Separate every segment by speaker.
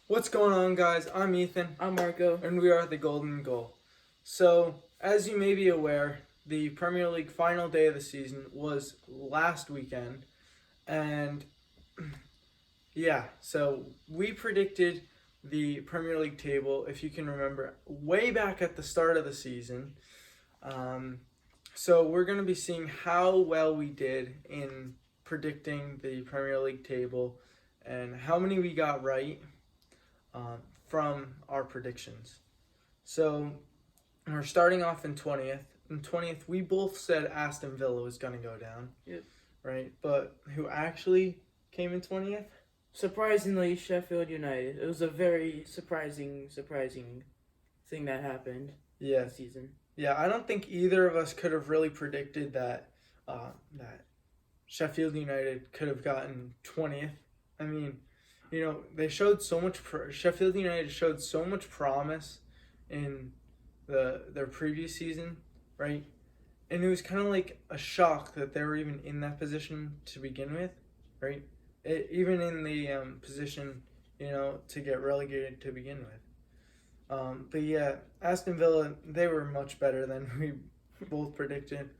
Speaker 1: What's going on, guys? I'm Ethan,
Speaker 2: I'm Marco.
Speaker 1: and we are the Golden Goal. So, as you may be aware, the Premier League final day of the season was last weekend, and so we predicted the Premier League table, if you can remember, way back at the start of the season. So, we're going to be seeing how well we did in predicting the Premier League table and how many we got right from our predictions. So we're starting off in 20th. In 20th, we both said Aston Villa was going to go down.
Speaker 2: Yep.
Speaker 1: Right? But who actually came in 20th?
Speaker 2: Surprisingly, Sheffield United. It was a very surprising thing that happened this season.
Speaker 1: Yeah, I don't think either of us could have really predicted that Sheffield United could have gotten 20th. I mean, they showed so much. Sheffield United showed so much promise in their previous season, right? And it was kind of like a shock that they were even in that position to begin with, right? Even in the position, to get relegated to begin with. But yeah, Aston Villa, they were much better than we both predicted.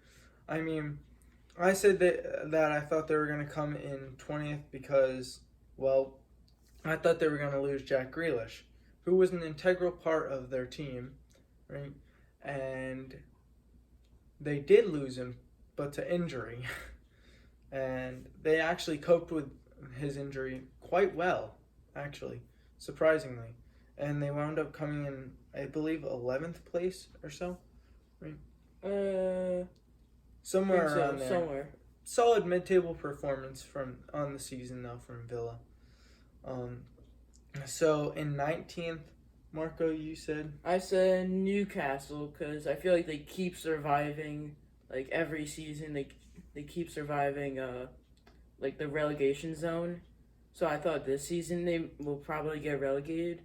Speaker 1: I mean, I said that I thought they were going to come in 20th because, well, I thought they were going to lose Jack Grealish, who was an integral part of their team, right? And they did lose him, but to injury. And they actually coped with his injury quite well, actually, surprisingly. And they wound up coming in, I believe, 11th place or so, right? Somewhere around there.
Speaker 2: Somewhere.
Speaker 1: Solid mid-table performance on the season, though, from Villa. So in 19th, Marco, you said?
Speaker 2: I said Newcastle because I feel like they keep surviving. Like every season, they keep surviving. Like the relegation zone. So I thought this season they will probably get relegated,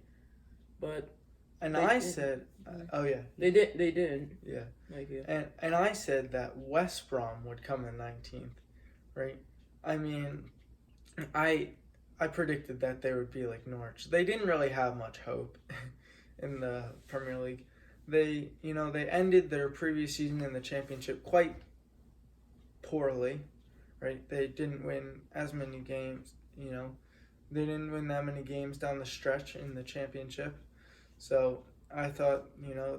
Speaker 2: but.
Speaker 1: And I said, oh yeah,
Speaker 2: they did.
Speaker 1: Yeah,
Speaker 2: like you.
Speaker 1: And I said that West Brom would come in 19th, right? I mean, I predicted that they would be like Norwich. They didn't really have much hope in the Premier League. They ended their previous season in the Championship quite poorly, right? They didn't win as many games, They didn't win that many games down the stretch in the Championship. So I thought,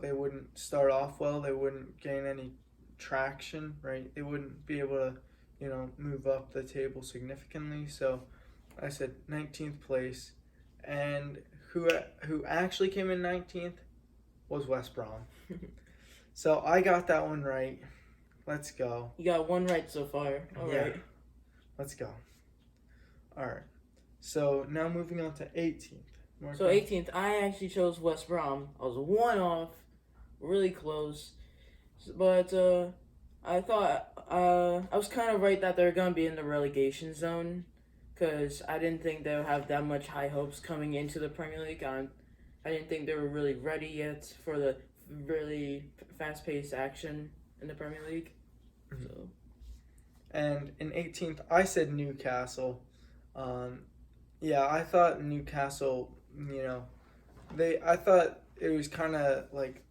Speaker 1: they wouldn't start off well. They wouldn't gain any traction, right? They wouldn't be able to, move up the table significantly. So I said 19th place, and who actually came in 19th was West Brom. So I got that one right. Let's go.
Speaker 2: You got one right so far. All right.
Speaker 1: Let's go. All right. So now moving on to 18th. Marco.
Speaker 2: So 18th, I actually chose West Brom. I was one off, really close, but I thought I was kind of right that they're gonna be in the relegation zone, because I didn't think they would have that much high hopes coming into the Premier League. I didn't think they were really ready yet for the really fast-paced action in the Premier League.
Speaker 1: Mm-hmm. So. And in 18th, I said Newcastle. I thought Newcastle, I thought it was kind of like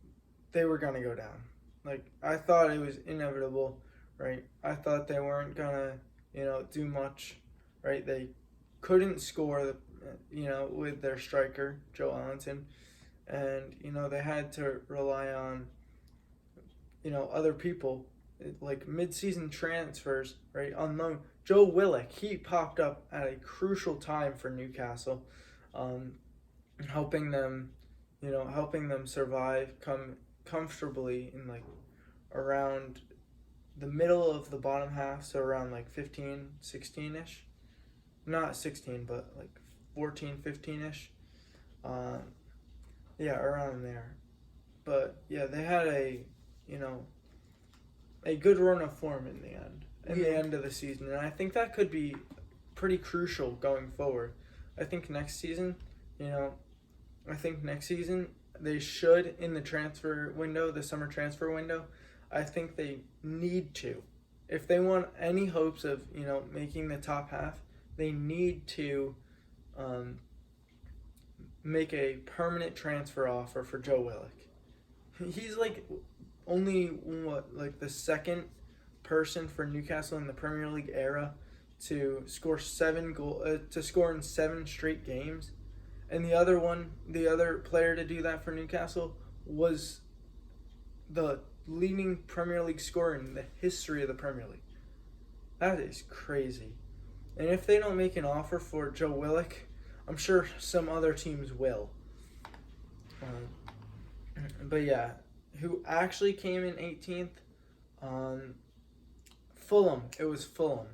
Speaker 1: they were going to go down. Like, I thought it was inevitable, right? I thought they weren't going to, do much, right? They couldn't score, with their striker, Joe Allenton. And, they had to rely on, other people, like mid-season transfers, right? On loan. Joe Willock, he popped up at a crucial time for Newcastle, helping them survive, come comfortably in like around the middle of the bottom half, so around like 15, 16-ish. Not 16, but like 14, 15-ish. Around there. But yeah, they had a good run of form in the end of the season, and I think that could be pretty crucial going forward. I think next season they should, in the transfer window, the summer transfer window, I think they need to. If they want any hopes of, making the top half, they need to make a permanent transfer offer for Joe Willock. He's like only the second person for Newcastle in the Premier League era to score to score in 7 straight games, and the other player to do that for Newcastle was the leading Premier League scorer in the history of the Premier League. That is crazy. And if they don't make an offer for Joe Willock, I'm sure some other teams will. But yeah, who actually came in 18th? Fulham. It was Fulham.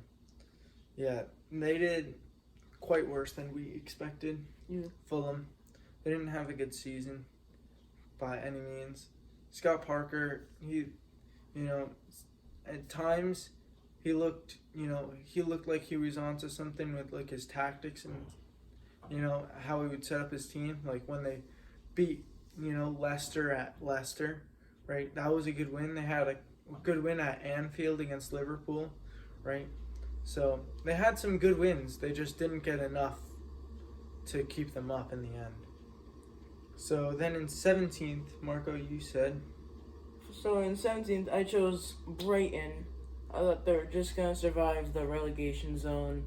Speaker 1: Yeah, they did quite worse than we expected.
Speaker 2: Yeah.
Speaker 1: Fulham. They didn't have a good season by any means. Scott Parker, at times he looked like he was onto something with like his tactics and how he would set up his team. Like when they beat Leicester at Leicester, right? That was a good win. They had a good win at Anfield against Liverpool, right? So they had some good wins. They just didn't get enough to keep them up in the end. So then in 17th, Marco, you said?
Speaker 2: So in 17th, I chose Brighton. I thought they were just going to survive the relegation zone.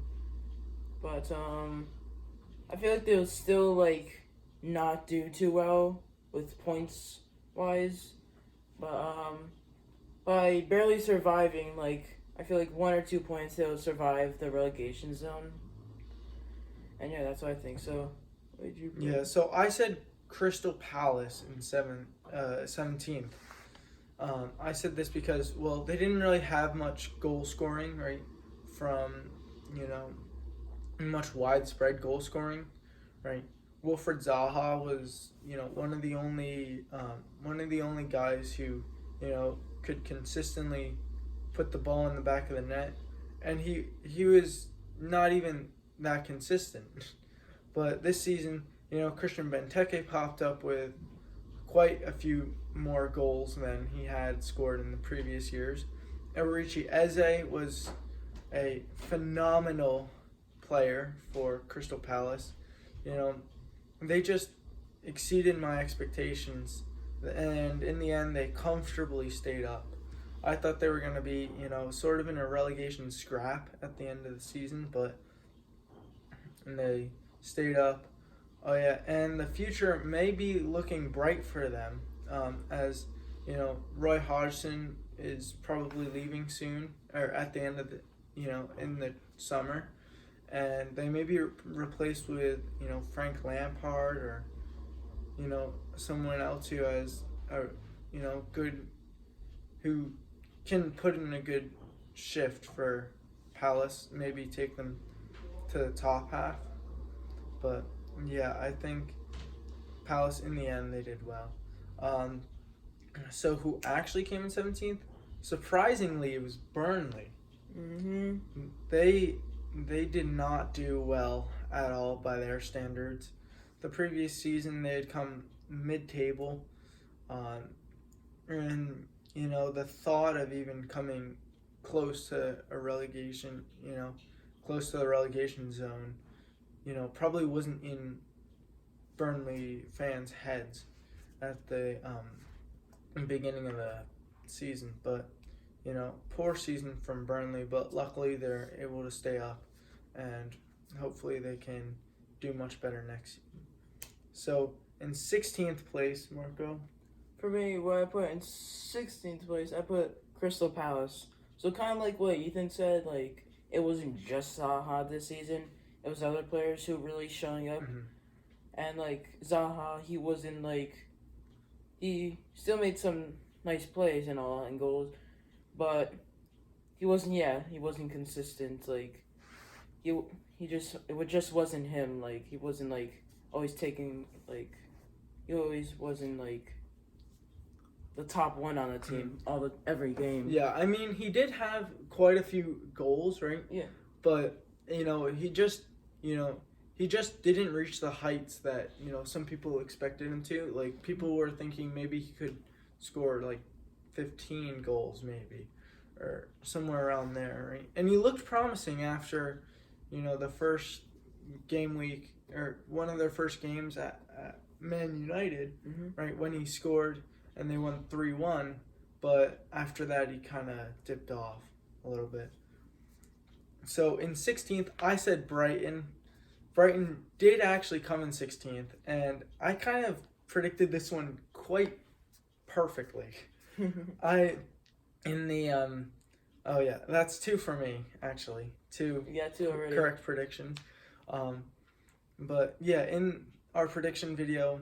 Speaker 2: But I feel like they'll still, like, not do too well with points-wise. But by barely surviving, like, I feel like 1 or 2 points, they'll survive the relegation zone. And yeah, that's what I think. So, what did you put?
Speaker 1: Yeah, so I said Crystal Palace in 17th. I said this because, well, they didn't really have much goal scoring, right? From, much widespread goal scoring, right? Wilfred Zaha was, one of the only guys who, could consistently put the ball in the back of the net, and he was not even that consistent. But this season, Christian Benteke popped up with quite a few more goals than he had scored in the previous years. Eberechi Eze was a phenomenal player for Crystal Palace. They just exceeded my expectations, and in the end, they comfortably stayed up. I thought they were going to be, sort of in a relegation scrap at the end of the season, and they stayed up. Oh yeah, and the future may be looking bright for them, as Roy Hodgson is probably leaving soon, or at the end of the, in the summer, and they may be replaced with Frank Lampard or someone else who has who can put in a good shift for Palace, maybe take them to the top half, but. Yeah, I think Palace, in the end, they did well. So who actually came in 17th? Surprisingly, it was Burnley.
Speaker 2: Mm-hmm.
Speaker 1: They did not do well at all by their standards. The previous season, they had come mid-table. And, the thought of even coming close to a relegation, close to the relegation zone, probably wasn't in Burnley fans' heads at the beginning of the season. But, poor season from Burnley, but luckily they're able to stay up, and hopefully they can do much better next season. So, in 16th place, Marco?
Speaker 2: For me, what I put in 16th place, I put Crystal Palace. So kind of like what Ethan said, like, it wasn't just Zaha this season. It was other players who were really showing up.
Speaker 1: Mm-hmm.
Speaker 2: And, like, Zaha, he wasn't, like... He still made some nice plays and all, and goals. But he wasn't consistent. Like, it just wasn't him. Like, he wasn't, like, always taking, like... He always wasn't, like, the top one on the team every game.
Speaker 1: Yeah, I mean, he did have quite a few goals, right?
Speaker 2: Yeah.
Speaker 1: But, he just didn't reach the heights that, some people expected him to. Like, people were thinking maybe he could score, like, 15 goals, maybe, or somewhere around there, right? And he looked promising after, the first game week, or one of their first games at Man United,
Speaker 2: Mm-hmm.
Speaker 1: right, when he scored and they won 3-1, but after that he kind of dipped off a little bit. So in 16th, I said Brighton. Brighton did actually come in 16th, and I kind of predicted this one quite perfectly. I in the oh yeah, that's 2 for me actually. 2
Speaker 2: You got 2 already.
Speaker 1: correct predictions. But yeah, in our prediction video,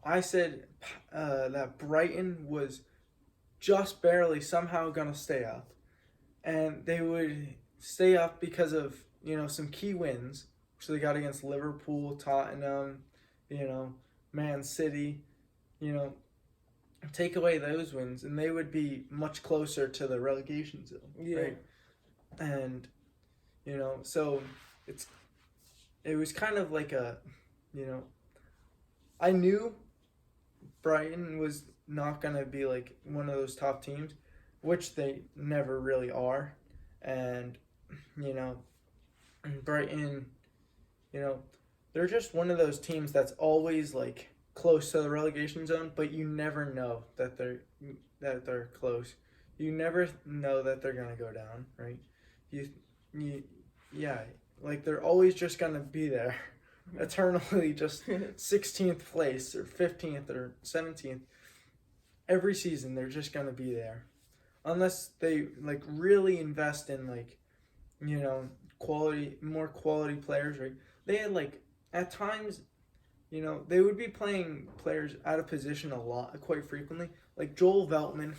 Speaker 1: I said that Brighton was just barely somehow gonna stay up, and they would stay up because of some key wins, which they got against Liverpool, Tottenham, Man City, take away those wins, and they would be much closer to the relegation zone.
Speaker 2: Yeah.
Speaker 1: Right? And so it was kind of like I knew Brighton was not gonna be like one of those top teams, which they never really are, and Brighton, they're just one of those teams that's always like close to the relegation zone, but you never know that they're close. You never know that they're gonna go down, right? Yeah, like they're always just gonna be there, eternally, just 16th place or 15th or 17th. Every season, they're just gonna be there, unless they like really invest in like, more quality players, right? They had like at times, they would be playing players out of position a lot, quite frequently. Like Joel Veltman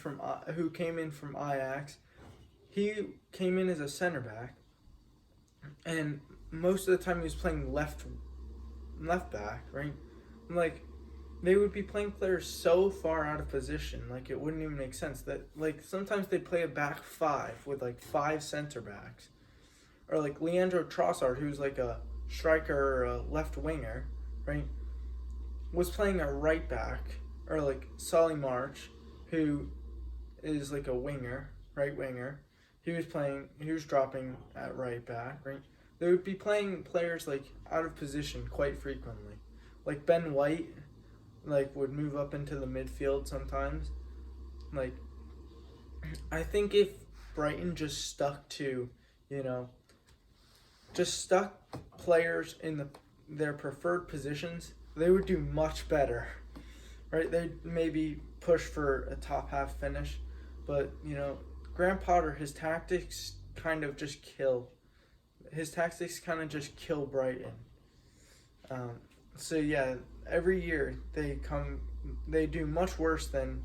Speaker 1: who came in from Ajax, he came in as a center back, and most of the time he was playing left back, right? Like they would be playing players so far out of position, like it wouldn't even make sense. That like sometimes they play a back 5 with like 5 center backs, or like Leandro Trossard, who's like a striker or a left winger, right? Was playing a right back, or like Solly March, who is like a winger, right winger. He was dropping at right back, right? They would be playing players like out of position quite frequently. Like Ben White, like would move up into the midfield sometimes. Like I think if Brighton just stuck to, just stuck players in their preferred positions, they would do much better, right? They'd maybe push for a top half finish, but Graham Potter, his tactics kind of just kill Brighton. So yeah, every year they do much worse than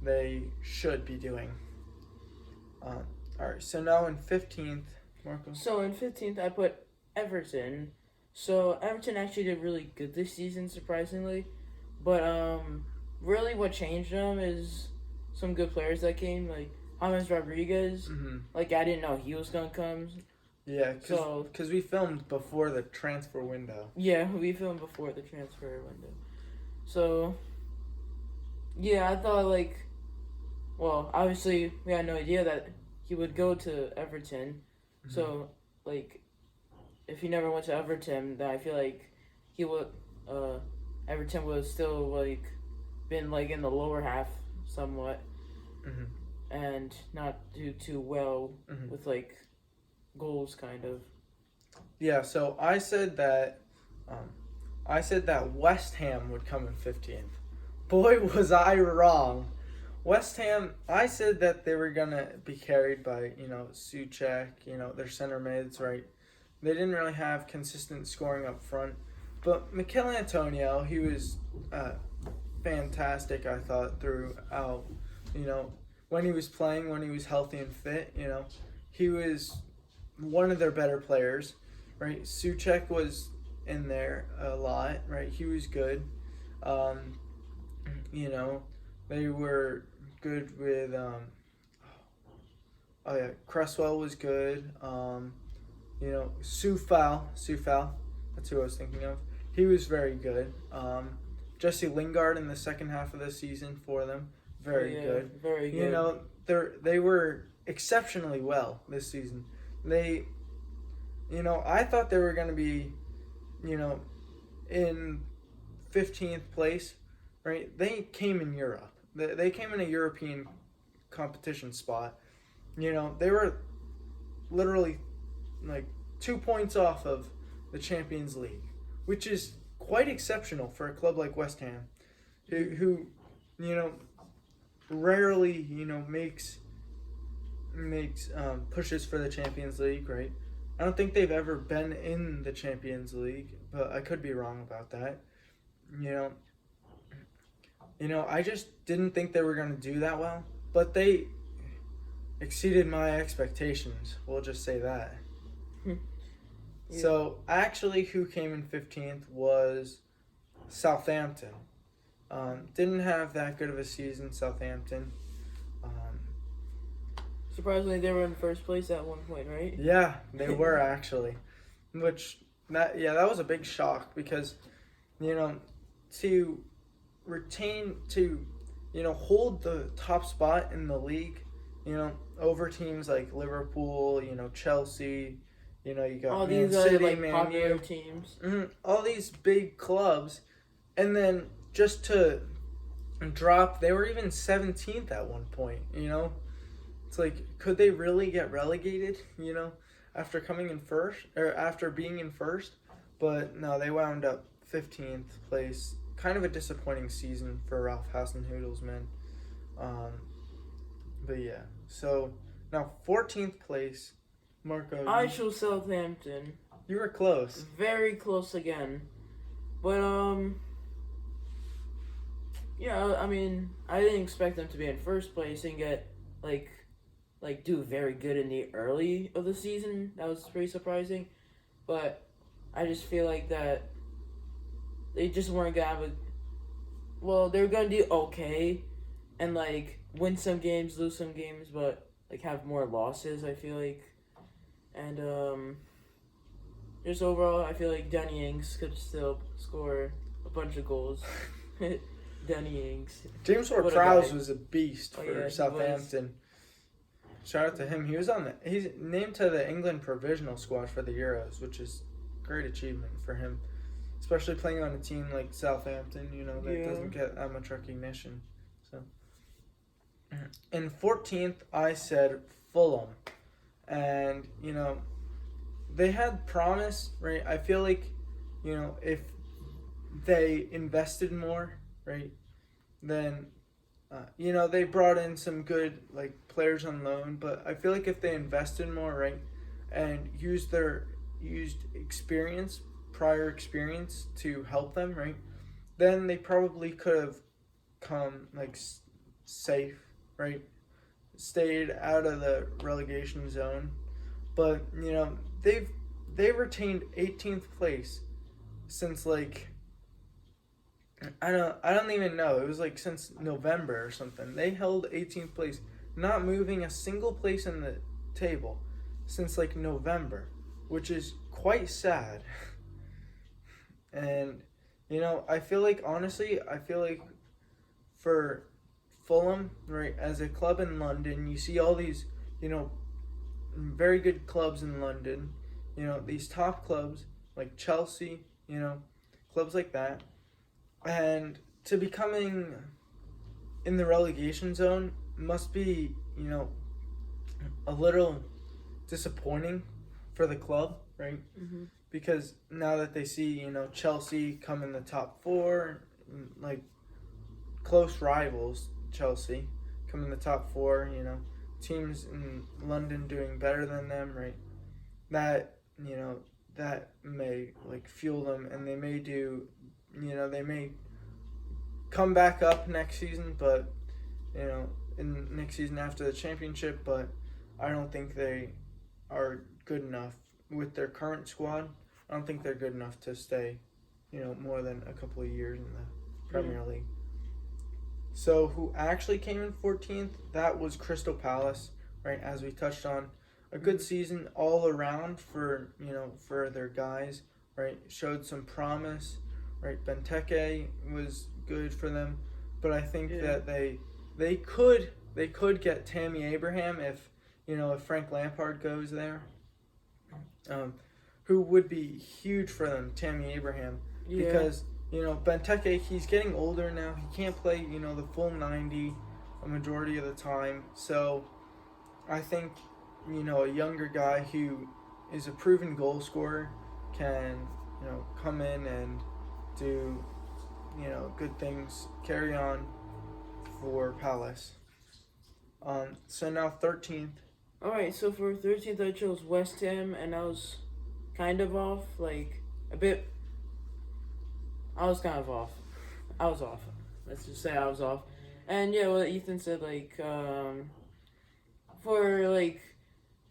Speaker 1: they should be doing. All right, so now in 15th, Marco.
Speaker 2: So in 15th, I put Everton. So Everton actually did really good this season, surprisingly. But really what changed them is some good players that came, like James Rodriguez.
Speaker 1: Mm-hmm.
Speaker 2: Like I didn't know he was gonna come.
Speaker 1: Yeah, because we filmed before the transfer window.
Speaker 2: Yeah, we filmed before the transfer window. So yeah, I thought obviously we had no idea that he would go to Everton. Mm-hmm. So if he never went to Everton, then I feel like he would Everton would still been in the lower half somewhat,
Speaker 1: mm-hmm.
Speaker 2: and not do too well
Speaker 1: mm-hmm.
Speaker 2: with goals kind of.
Speaker 1: Yeah, so I said that West Ham would come in 15th. Boy, was I wrong. West Ham, I said that they were gonna be carried by Souček, their center mids, right? They didn't really have consistent scoring up front, but Mikel Antonio, he was fantastic, I thought, throughout. When he was playing, when he was healthy and fit, he was one of their better players, right? Souček was in there a lot, right? He was good. They were good with Cresswell was good. Soufal, that's who I was thinking of. He was very good. Jesse Lingard in the second half of the season for them, very good.
Speaker 2: Very good.
Speaker 1: They were exceptionally well this season. I thought they were going to be, in 15th place, right? They came in Europe. They came in a European competition spot. They were literally like 2 points off of the Champions League, which is quite exceptional for a club like West Ham, who rarely makes pushes for the Champions League, right? I don't think they've ever been in the Champions League, but I could be wrong about that. You I just didn't think they were going to do that well, but they exceeded my expectations. We'll just say that. Yeah. So, actually, who came in 15th was Southampton. Didn't have that good of a season, Southampton.
Speaker 2: Surprisingly, they were in first place at one point, right?
Speaker 1: Yeah, they were actually. That was a big shock because, to hold the top spot in the league, over teams like Liverpool, Chelsea, you got
Speaker 2: all
Speaker 1: Man
Speaker 2: these
Speaker 1: City,
Speaker 2: like
Speaker 1: Man
Speaker 2: popular
Speaker 1: U,
Speaker 2: teams.
Speaker 1: all these big clubs, and then just to drop, they were even 17th at one point. It's like, could they really get relegated? After coming in first or after being in first, but no, they wound up 15th place. Kind of a disappointing season for Ralph Hasenhutl's men. But yeah, so now 14th place, Marco.
Speaker 2: I chose Southampton.
Speaker 1: You were close.
Speaker 2: Very close again. But, yeah, I mean, I didn't expect them to be in first place and get, like do very good in the early of the season. That was pretty surprising. But I just feel like that they just weren't going to have they were going to do okay and, win some games, lose some games, but, have more losses, I feel like. And, just overall, I feel like Danny Ings could still score a bunch of goals. Danny Ings.
Speaker 1: James Ward-Prowse was a beast for Southampton. Shout out to him. He's named to the England provisional squad for the Euros, which is a great achievement for him, especially playing on a team like Southampton. That doesn't get that much recognition. So, in 14th, I said Fulham, and they had promise, right? I feel like if they invested more, right, then they brought in some good players on loan, but I feel like if they invested more, right, and used prior experience to help them, right, then they probably could have come safe, right, stayed out of the relegation zone. But they've retained 18th place since I don't even know. It was since November or something. They held 18th place, not moving a single place in the table since November, which is quite sad. And I feel like for Fulham, right, as a club in London, you see all these, very good clubs in London, these top clubs like Chelsea, clubs like that. And to be coming in the relegation zone must be, a little disappointing for the club, right?
Speaker 2: Mm-hmm.
Speaker 1: Because now that they see, Chelsea come in the top four, close rivals, Chelsea come in the top four, teams in London doing better than them, right? That, that may fuel them, and they may do, they may come back up next season, but in next season after the championship, but I don't think they are good enough with their current squad. I don't think they're good enough to stay, more than a couple of years in the Premier League. So who actually came in 14th? That was Crystal Palace, right? As we touched on, a good season all around for their guys, right? Showed some promise, right? Benteke was good for them, but I think that they could get Tammy Abraham if Frank Lampard goes there, who would be huge for them. Tammy Abraham,
Speaker 2: Yeah.
Speaker 1: because Benteke, he's getting older now. He can't play the full 90 a majority of the time. So I think a younger guy who is a proven goal scorer can come in and do good things, carry on for Palace. So now 13th.
Speaker 2: All right. So for 13th, I chose West Ham, and I was kind of off, like a bit. I was kind of off. I was off. Let's just say I was off. And yeah, what Ethan said, like, for like,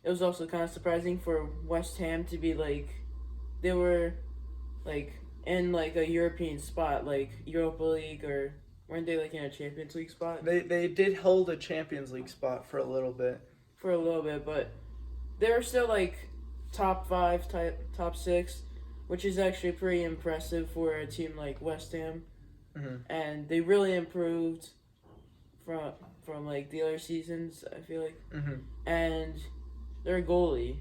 Speaker 2: it was also kind of surprising for West Ham to be like, they were, like, in like a European spot, like Europa League, or weren't they like in a Champions League spot?
Speaker 1: They did hold a Champions League spot for a little bit.
Speaker 2: For a little bit, but they were still like top 5, top 6, which is actually pretty impressive for a team like West Ham.
Speaker 1: Mm-hmm.
Speaker 2: And they really improved from like the other seasons, I feel like.
Speaker 1: Mm-hmm.
Speaker 2: And their goalie,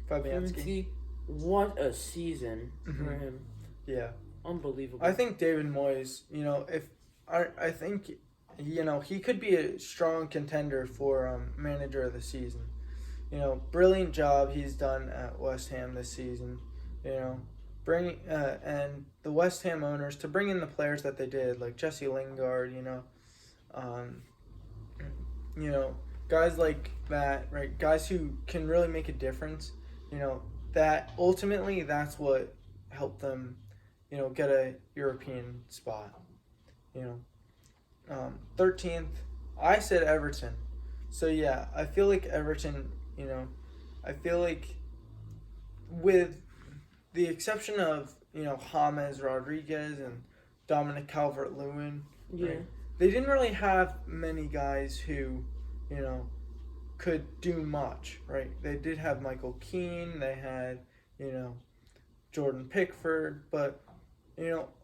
Speaker 1: Fabianski.
Speaker 2: what a season for him.
Speaker 1: Yeah.
Speaker 2: Unbelievable.
Speaker 1: I think David Moyes, I think he could be a strong contender for manager of the season. Brilliant job he's done at West Ham this season. Bring and the West Ham owners to bring in the players that they did, like Jesse Lingard. Guys like that, right? Guys who can really make a difference. That ultimately that's what helped them, get a European spot. 13th, I said Everton. So yeah, I feel like Everton, I feel like with the exception of, James Rodriguez and Dominic Calvert-Lewin,
Speaker 2: yeah.
Speaker 1: right, they didn't really have many guys who, could do much, right? They did have Michael Keane, they had, Jordan Pickford, but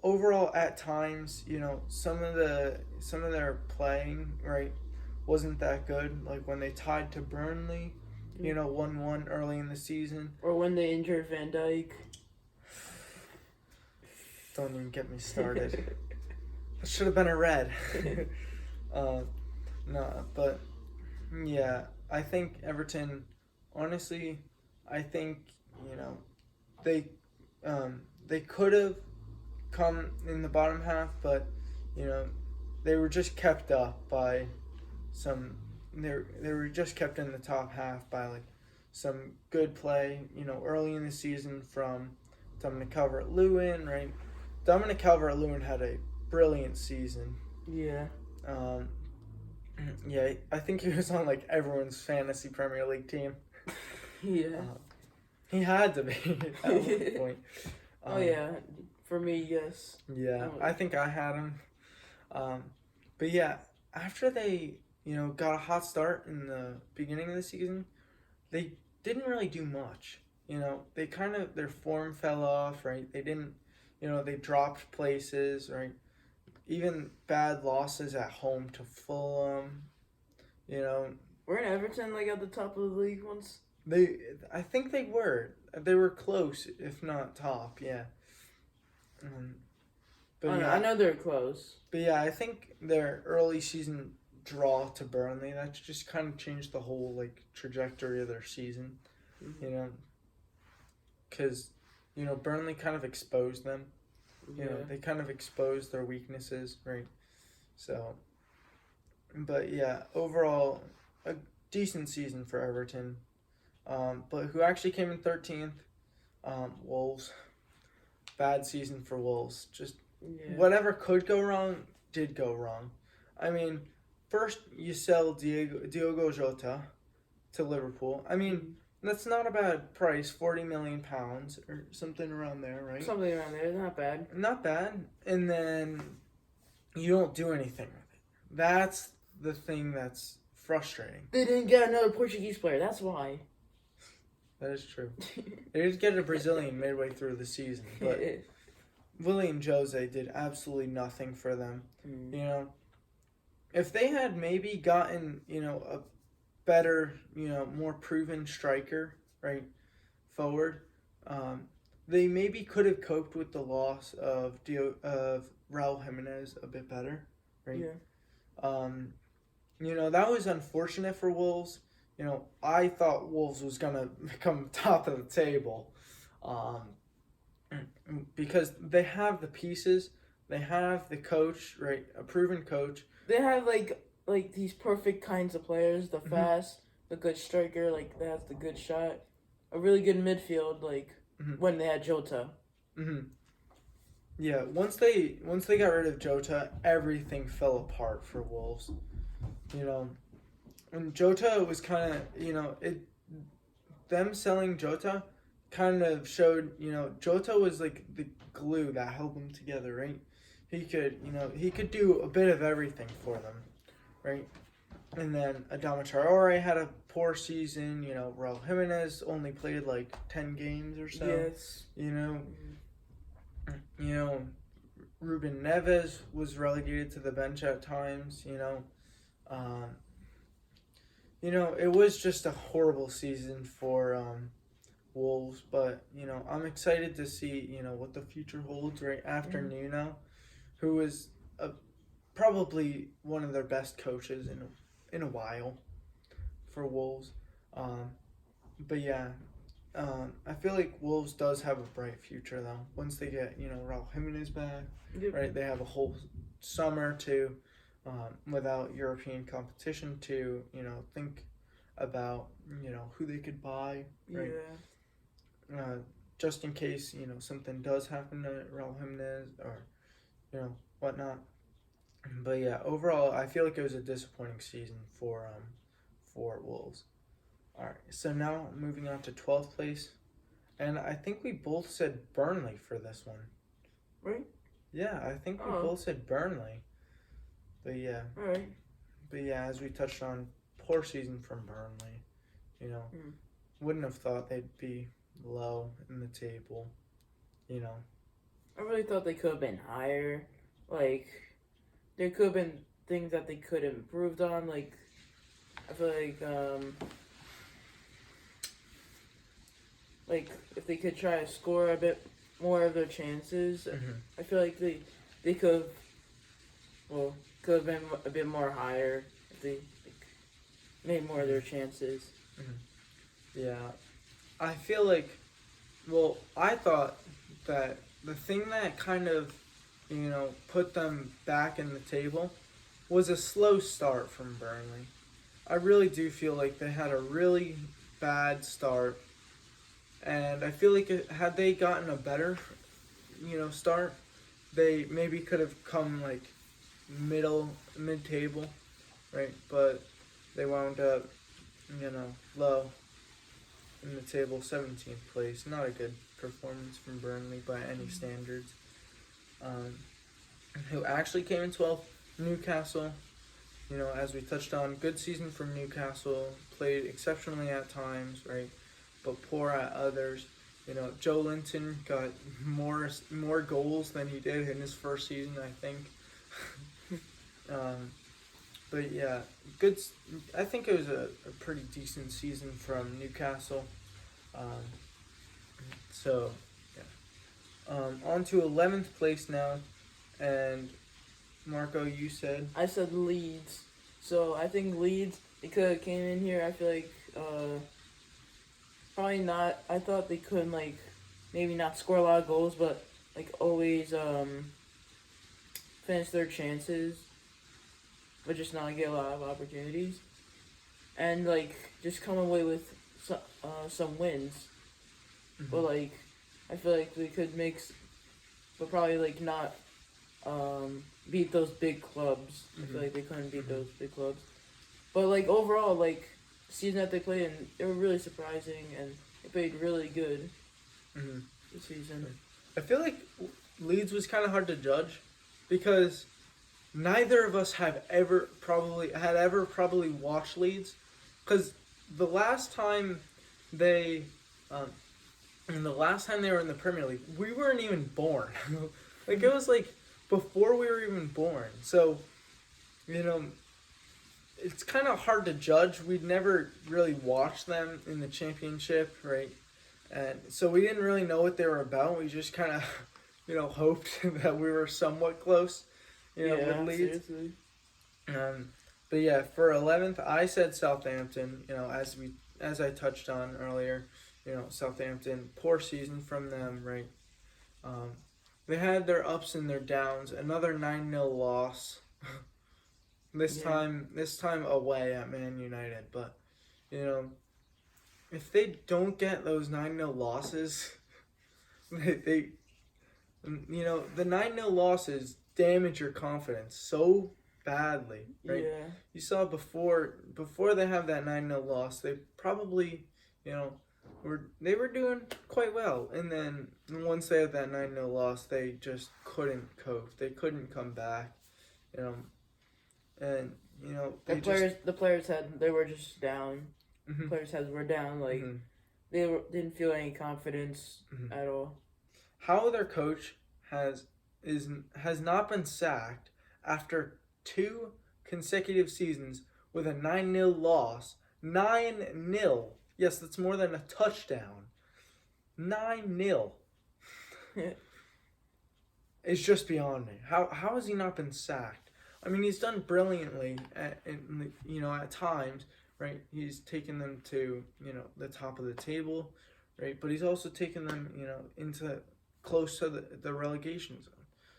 Speaker 1: overall at times, some of their playing, right, wasn't that good. Like when they tied to Burnley, 1-1 early in the season.
Speaker 2: Or when they injured Van Dijk.
Speaker 1: Don't even get me started. It should have been a red. No, but yeah, I think Everton, honestly, I think, they could have come in the bottom half, but they were just kept up by some. They were just kept in the top half by like some good play. Early in the season from Dominic Calvert-Lewin, right? Dominic Calvert-Lewin had a brilliant season.
Speaker 2: Yeah.
Speaker 1: Yeah, I think he was on like everyone's fantasy Premier League team.
Speaker 2: Yeah.
Speaker 1: He had to be at one point.
Speaker 2: Oh yeah, for me, yes.
Speaker 1: Yeah, I think I had him. But yeah, after they, got a hot start in the beginning of the season, they didn't really do much. They their form fell off, right? They didn't, they dropped places, right? Even bad losses at home to Fulham,
Speaker 2: Weren't Everton like at the top of the league once?
Speaker 1: I think they were. They were close, if not top, yeah. But
Speaker 2: I know they're close.
Speaker 1: But yeah, I think their early season draw to Burnley, that just kind of changed the whole like trajectory of their season, because Burnley kind of exposed them. They kind of exposed their weaknesses, right? So, but yeah, overall a decent season for Everton. But who actually came in 13th? Wolves. Bad season for Wolves. Just whatever could go wrong did go wrong. I mean, first you sell Diogo Jota to Liverpool. I mean, that's not a bad price, £40 million or something around there, right?
Speaker 2: Something around there, not bad.
Speaker 1: Not bad. And then you don't do anything with it. That's the thing that's frustrating.
Speaker 2: They didn't get another Portuguese player, that's why.
Speaker 1: That is true. They did get a Brazilian midway through the season, but Willian Jose did absolutely nothing for them. If they had maybe gotten, a better, more proven striker, right, forward, they maybe could have coped with the loss of Raul Jimenez a bit better, right?
Speaker 2: Yeah.
Speaker 1: That was unfortunate for Wolves. I thought Wolves was gonna become top of the table, um, because they have the pieces, they have the coach, right? A proven coach.
Speaker 2: They have like these perfect kinds of players: the
Speaker 1: Mhm.
Speaker 2: fast, the good striker, like that has the good shot, a really good midfield. Like
Speaker 1: Mhm.
Speaker 2: when they had Jota.
Speaker 1: Yeah, once they got rid of Jota, everything fell apart for Wolves. You know, and Jota was kind of them selling Jota kind of showed Jota was like the glue that held them together, right? He could do a bit of everything for them, right? And then Adama Traore had a poor season. Raul Jimenez only played like 10 games or so.
Speaker 2: Yes.
Speaker 1: You know, Ruben Neves was relegated to the bench at times. Um, it was just a horrible season for Wolves, but I'm excited to see what the future holds right after Nuno, who is probably one of their best coaches in a while for Wolves. But yeah, I feel like Wolves does have a bright future though. Once they get Raul Jimenez back,
Speaker 2: Yep.
Speaker 1: right? They have a whole summer to without European competition to think about who they could buy, right?
Speaker 2: Yeah.
Speaker 1: Just in case something does happen to Raul Jimenez or whatnot. But yeah, overall, I feel like it was a disappointing season for Wolves. All right, so now moving on to 12th place, and I think we both said Burnley for this one.
Speaker 2: Right?
Speaker 1: Yeah, I think we
Speaker 2: Oh.
Speaker 1: both said Burnley. But yeah,
Speaker 2: Alright.
Speaker 1: as we touched on, poor season from Burnley. Wouldn't have thought they'd be low in the table.
Speaker 2: I really thought they could have been higher. Like, there could have been things that they could have improved on. Like, I feel like if they could try to score a bit more of their chances, I feel like they could have been a bit more higher if they made more of their chances.
Speaker 1: Yeah, I feel like, well, I thought that the thing that kind of, put them back in the table was a slow start from Burnley. I really do feel like they had a really bad start, and I feel like had they gotten a better, start, they maybe could have come like mid-table, right? But they wound up, low in the table, 17th place. Not a good performance from Burnley by any standards. Who actually came in 12th? Newcastle. As we touched on, good season from Newcastle. Played exceptionally at times, right? But poor at others. Joe Linton got more goals than he did in his first season, I think. But yeah, good. I think it was a pretty decent season from Newcastle. So, yeah. On to 11th place now, and Marco, you said
Speaker 2: I said Leeds. So I think Leeds, they could have came in here. I feel like probably not. I thought they could maybe not score a lot of goals, but always finish their chances, but just not get a lot of opportunities, and just come away with some wins. But I feel like they could but probably not beat those big clubs. I feel like they couldn't beat those big clubs. But overall, season that they played, and they were really surprising, and they played really good this season.
Speaker 1: I feel like Leeds was kind of hard to judge because neither of us have ever probably watched Leeds, because the last time they and the last time they were in the Premier League, we weren't even born. It was before we were even born. So, it's kind of hard to judge. We'd never really watched them in the Championship, right? And so we didn't really know what they were about. We just kind of, hoped that we were somewhat close, with Leeds.
Speaker 2: Seriously.
Speaker 1: But yeah, for 11th, I said Southampton. As I touched on earlier, Southampton, poor season from them, right? They had their ups and their downs. Another 9-0 loss. This time away at Man United. But if they don't get those 9-0 losses, the 9-0 losses damage your confidence so badly, right?
Speaker 2: Yeah.
Speaker 1: You saw before they have that 9-0 loss, they probably, they were doing quite well, and then once they had that 9-0 loss, they just couldn't cope. They couldn't come back, and
Speaker 2: the players were just down.
Speaker 1: Mm-hmm.
Speaker 2: Players' heads were down. Like they didn't feel any confidence at all.
Speaker 1: How their coach has not been sacked after 2 consecutive seasons with a 9-0 loss. 9-0. Yes, that's more than a touchdown. 9-0. It's just beyond me. How has he not been sacked? I mean, he's done brilliantly at times, right? He's taken them to, the top of the table, right? But he's also taken them, into close to the relegation zone.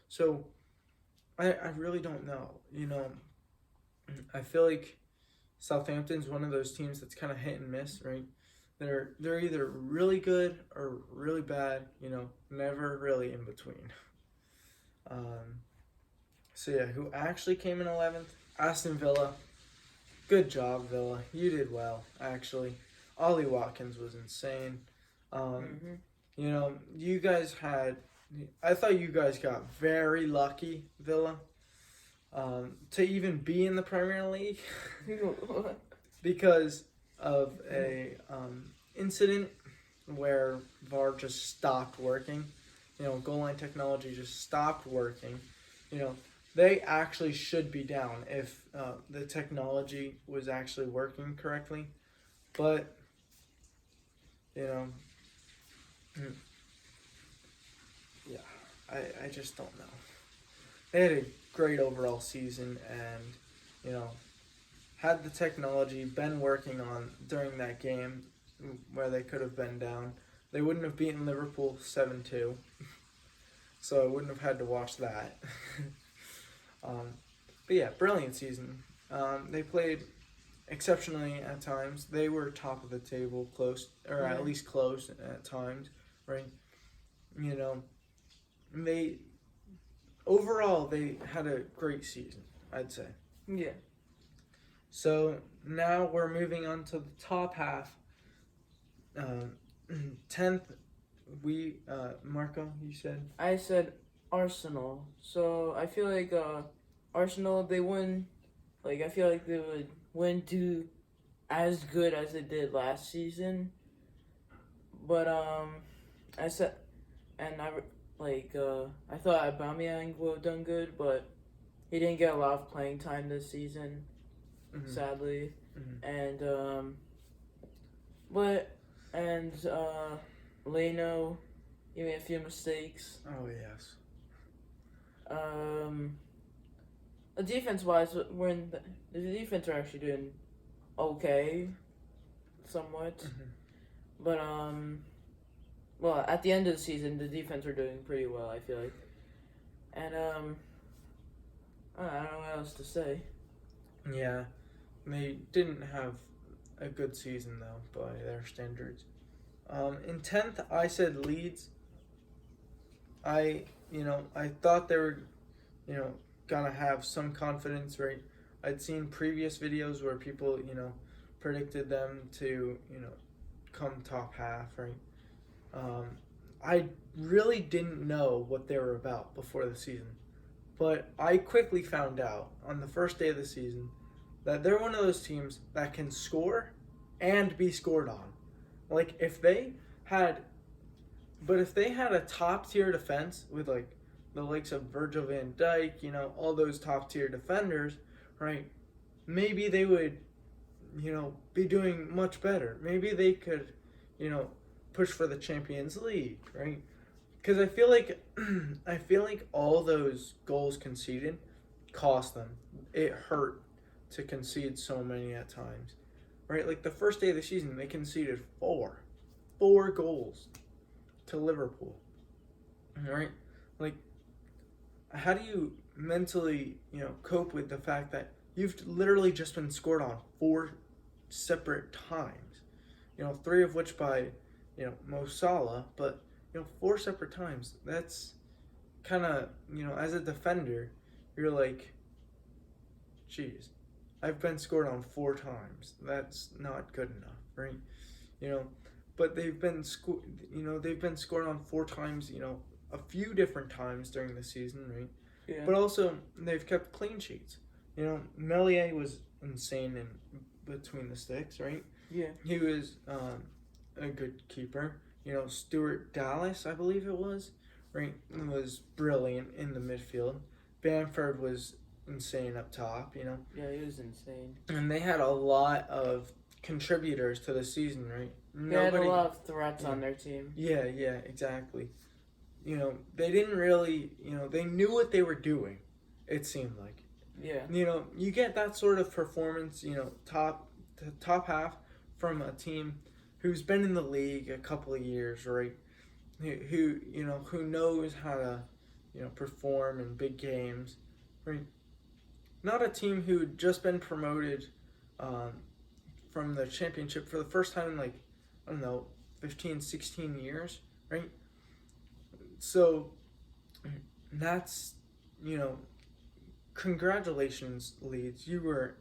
Speaker 1: So I really don't know. I feel like Southampton's one of those teams that's kind of hit and miss, right? They're either really good or really bad, never really in between. So yeah, who actually came in 11th? Aston Villa. Good job, Villa. You did well, actually. Ollie Watkins was insane. You guys I thought you guys got very lucky, Villa, to even be in the Premier League because of a incident where VAR just stopped working. Goal line technology just stopped working. They actually should be down if the technology was actually working correctly. But, I just don't know. They had a great overall season and, had the technology been working on during that game where they could have been down, they wouldn't have beaten Liverpool 7-2. So I wouldn't have had to watch that. But yeah, brilliant season. They played exceptionally at times. They were top of the table, close, or at least close at times, right? Overall they had a great season, I'd say.
Speaker 2: Yeah.
Speaker 1: So now we're moving on to the top half. 10th, Marco, you said?
Speaker 2: I said Arsenal. So I feel like Arsenal, they wouldn't, I feel like they wouldn't do as good as they did last season. But I said, and I thought Aubameyang would have done good, but he didn't get a lot of playing time this season, sadly. And Leno, he made a few mistakes.
Speaker 1: Oh yes.
Speaker 2: Defense-wise, the defense are actually doing okay, somewhat. But well, at the end of the season, the defense were doing pretty well, I feel like. And I don't know what else to say.
Speaker 1: Yeah, they didn't have a good season though by their standards. In 10th, I said Leeds. I thought they were, gonna have some confidence, right? I'd seen previous videos where people, predicted them to, come top half, right? I really didn't know what they were about before the season, but I quickly found out on the first day of the season that they're one of those teams that can score and be scored on. Like if they had a top tier defense with like the likes of Virgil van Dijk, all those top tier defenders, right? Maybe they would, be doing much better. Maybe they could, push for the Champions League, right? Because I feel like all those goals conceded cost them. It hurt to concede so many at times, right? Like the first day of the season, they conceded four goals to Liverpool, right? Like, how do you mentally, cope with the fact that you've literally just been scored on four separate times, three of which by, Mo Salah, but four separate times. That's kind of, as a defender, you're like, geez, I've been scored on four times. That's not good enough, right? You know, but they've been scored on four times, a few different times during the season, right?
Speaker 2: Yeah.
Speaker 1: But also they've kept clean sheets. Melier was insane in between the sticks, right?
Speaker 2: Yeah.
Speaker 1: He was a good keeper. Stuart Dallas, I believe it was, right, was brilliant in the midfield. Bamford was insane up top,
Speaker 2: Yeah, he was insane.
Speaker 1: And they had a lot of contributors to the season, right?
Speaker 2: They had a lot of threats on their team.
Speaker 1: Yeah, exactly. They didn't really, they knew what they were doing, it seemed like.
Speaker 2: Yeah.
Speaker 1: You get that sort of performance, top half from a team who's been in the league a couple of years, right? Who knows how to, perform in big games, right? Not a team who had just been promoted from the championship for the first time in, like, I don't know, 15, 16 years, right? So that's, congratulations, Leeds. You were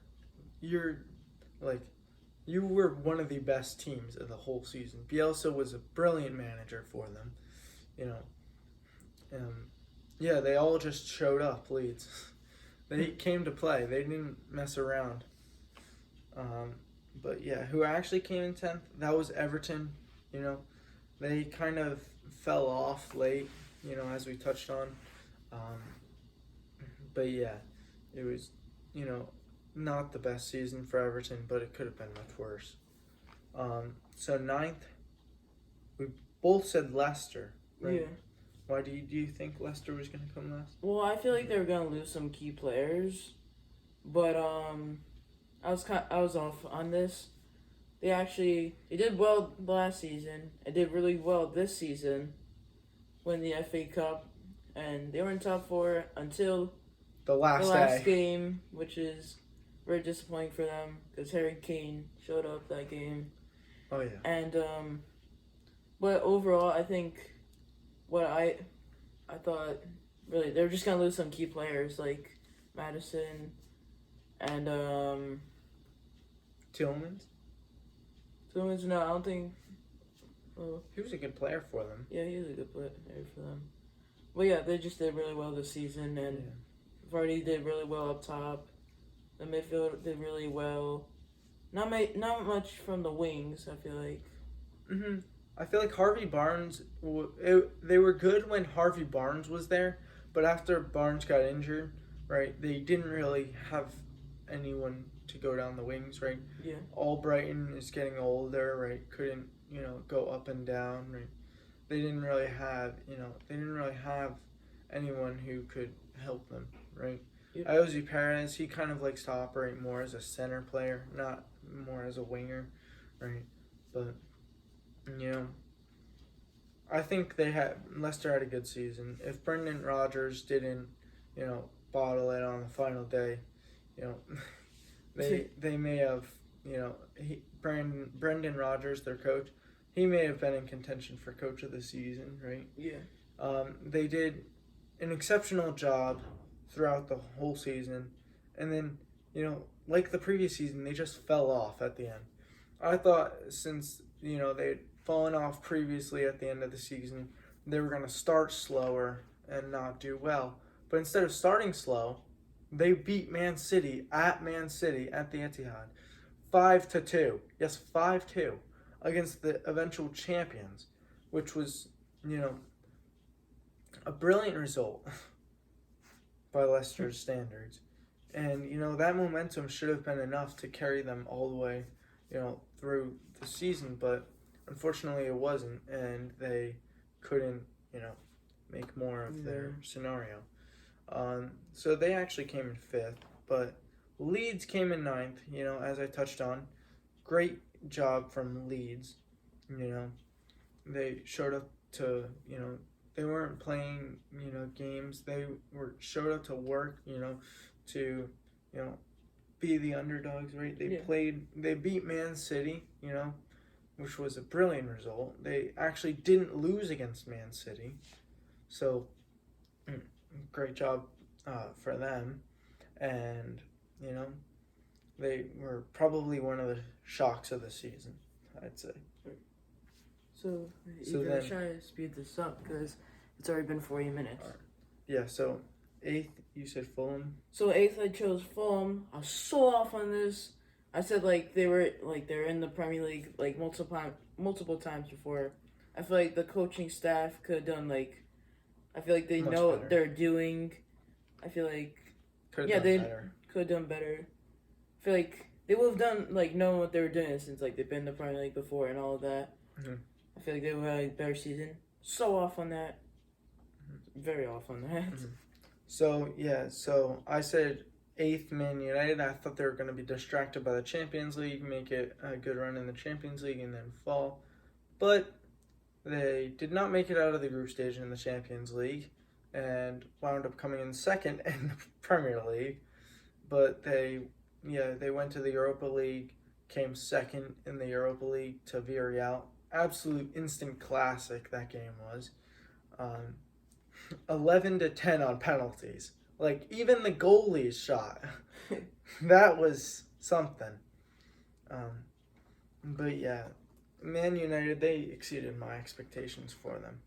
Speaker 1: one of the best teams of the whole season. Bielsa was a brilliant manager for them, yeah, they all just showed up, Leeds. They came to play. They didn't mess around. But yeah, who actually came in 10th? That was Everton. They kind of fell off late, as we touched on. But yeah, it was, not the best season for Everton, but it could have been much worse. So 9th, we both said Leicester, right?
Speaker 2: Yeah.
Speaker 1: Why do you think Leicester was going to come last?
Speaker 2: Well, I feel like they were gonna lose some key players, but I was off on this. They did well last season. It did really well this season, win the FA Cup, and they were in top 4 until
Speaker 1: the last
Speaker 2: game, which is very disappointing for them because Harry Kane showed up that game.
Speaker 1: Oh yeah.
Speaker 2: And but overall, I think what I thought, really, they were just gonna lose some key players like Madison and
Speaker 1: Tillmans.
Speaker 2: No, I don't think. Well,
Speaker 1: he was a good player for them.
Speaker 2: Yeah, he was a good player for them. Well, yeah, they just did really well this season, and Vardy did really well up top. The midfield did really well. Not much from the wings, I feel like.
Speaker 1: Mhm. I feel like Harvey Barnes. They were good when Harvey Barnes was there, but after Barnes got injured, right, they didn't really have anyone to go down the wings, right?
Speaker 2: Yeah.
Speaker 1: Albrighton is getting older, right? Couldn't go up and down, right? They didn't really have anyone who could help them, right?
Speaker 2: Yep.
Speaker 1: Iosi Perez, he kind of likes to operate more as a center player, not more as a winger, right? But I think Leicester had a good season. If Brendan Rodgers didn't, bottle it on the final day, they may have, Brendan Rodgers, their coach, he may have been in contention for coach of the season, right?
Speaker 2: Yeah.
Speaker 1: They did an exceptional job throughout the whole season, and then, like the previous season, they just fell off at the end. I thought since, they'd fallen off previously at the end of the season, they were going to start slower and not do well. But instead of starting slow, they beat Man City at the Etihad 5-2. Yes, 5-2 against the eventual champions, which was, a brilliant result by Leicester's standards. And, that momentum should have been enough to carry them all the way, through the season. But unfortunately, it wasn't, and they couldn't, make more of their scenario. So they actually came in fifth, but Leeds came in ninth. As I touched on, great job from Leeds. They showed up to they weren't playing games. They showed up to work. To be the underdogs. Right? They beat Man City. Which was a brilliant result. They actually didn't lose against Man City, so great job for them. And they were probably one of the shocks of the season, I'd say.
Speaker 2: So you're going to try to speed this up because it's already been 40 minutes.
Speaker 1: Yeah, so 8th, you said Fulham.
Speaker 2: So 8th, I chose Fulham. I was so off on this. I said they were in the Premier League multiple times before. I feel like the coaching staff could have done I feel like they
Speaker 1: Much
Speaker 2: know
Speaker 1: better.
Speaker 2: what they're doing. I feel like
Speaker 1: Could have
Speaker 2: done better. I feel like they would have done knowing what they were doing since they've been in the Premier League before and all of that.
Speaker 1: Mm-hmm.
Speaker 2: I feel like they would have a better season. So off on that.
Speaker 1: Mm-hmm.
Speaker 2: Very off on that.
Speaker 1: Mm-hmm. So I said 8th Man United. I thought they were going to be distracted by the Champions League, make it a good run in the Champions League, and then fall. But they did not make it out of the group stage in the Champions League and wound up coming in second in the Premier League. But they went to the Europa League, came second in the Europa League to Villarreal. Absolute instant classic that game was. 11-10 on penalties. Even the goalie's shot. That was something. But yeah, Man United, they exceeded my expectations for them.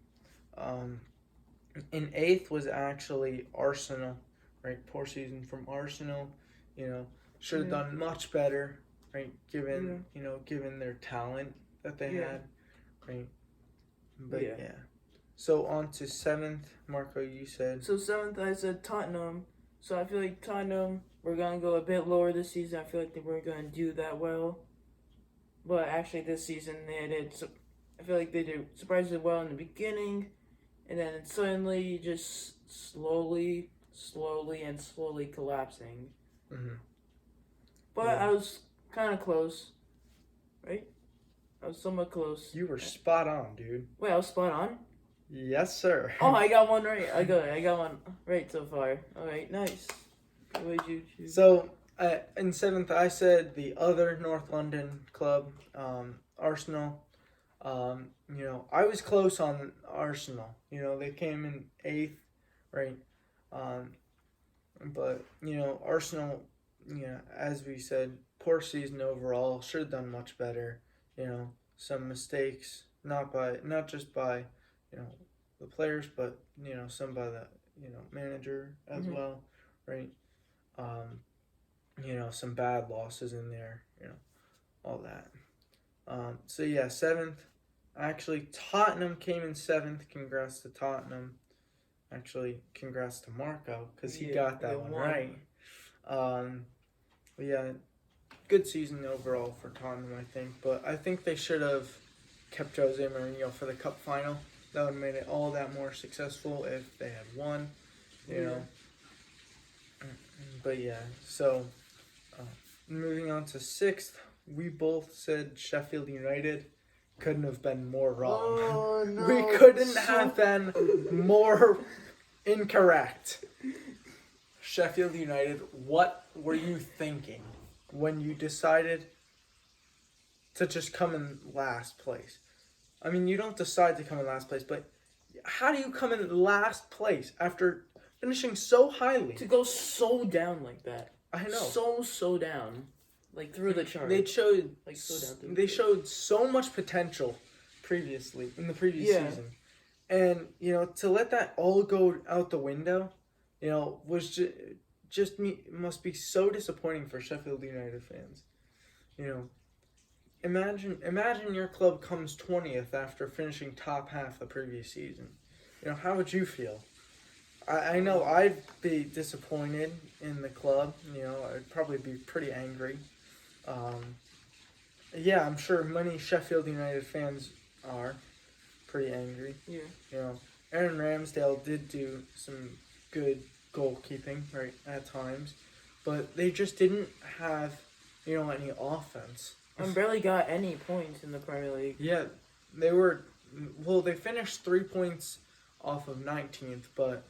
Speaker 1: In 8th was actually Arsenal, right? Poor season from Arsenal. Should have done much better, right? Given their talent that they had, right? But yeah. So on to 7th, Marco, you said.
Speaker 2: So 7th, I said Tottenham. So I feel like Tottenham, we're going to go a bit lower this season. I feel like they weren't going to do that well. But actually this season, I feel like they did surprisingly well in the beginning. And then suddenly just slowly collapsing.
Speaker 1: Mm-hmm.
Speaker 2: But I was kind of close. Right? I was somewhat close.
Speaker 1: You were spot on, dude.
Speaker 2: Wait, I was spot on?
Speaker 1: Yes, sir.
Speaker 2: Oh, I got one right. I got one right so far. All right, nice. What did you choose?
Speaker 1: So, in 7th, I said the other North London club, Arsenal. I was close on Arsenal. They came in 8th, right? But, Arsenal, as we said, poor season overall. Should have done much better. Some mistakes, not just by the players, but some by the manager as well, right? Some bad losses in there, all that. So yeah, 7th. Actually, Tottenham came in 7th. Congrats to Tottenham. Actually, congrats to Marco because he got that one right. But yeah, good season overall for Tottenham, I think. But I think they should have kept Jose Mourinho for the cup final. That would have made it all that more successful if they had won, know. But yeah, so moving on to 6th, we both said Sheffield United. Couldn't have been more wrong.
Speaker 2: Oh, no.
Speaker 1: We couldn't have been more incorrect. Sheffield United, what were you thinking when you decided to just come in last place? I mean, you don't decide to come in last place, but how do you come in last place after finishing so highly?
Speaker 2: To go so down like that.
Speaker 1: I know.
Speaker 2: So down. Through the chart.
Speaker 1: They showed
Speaker 2: so down
Speaker 1: they showed so much potential previously in the previous season. And, to let that all go out the window, was must be so disappointing for Sheffield United fans. Imagine your club comes 20th after finishing top half the previous season. How would you feel? I know I'd be disappointed in the club. I'd probably be pretty angry. Yeah, I'm sure many Sheffield United fans are pretty angry.
Speaker 2: Yeah.
Speaker 1: You know, Aaron Ramsdale did do some good goalkeeping, right, at times, but they just didn't have, any offense.
Speaker 2: And barely got any points in the Premier League.
Speaker 1: Yeah, they were. Well, they finished 3 points off of 19th, but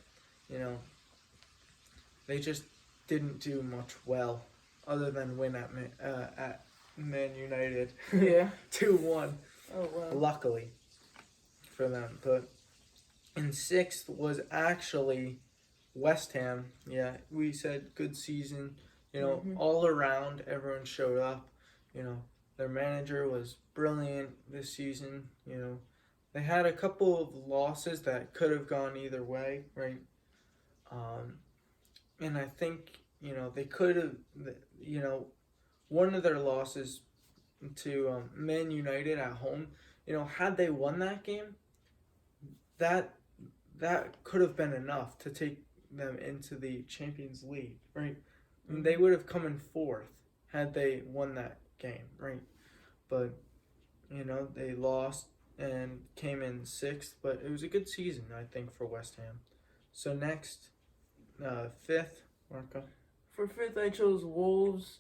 Speaker 1: they just didn't do much well, other than win at Man United.
Speaker 2: Yeah.
Speaker 1: 2-1.
Speaker 2: Oh wow.
Speaker 1: Luckily for them, but in sixth was actually West Ham. Yeah, we said good season. All around, everyone showed up. Their manager was brilliant this season. They had a couple of losses that could have gone either way, right? And I think they could have. One of their losses to Man United at home. Had they won that game, that could have been enough to take them into the Champions League, right? And they would have come in fourth had they won that game, right? But they lost and came in sixth, but it was a good season, I think, for West Ham. So next, fifth, Marco.
Speaker 2: For fifth, I chose Wolves,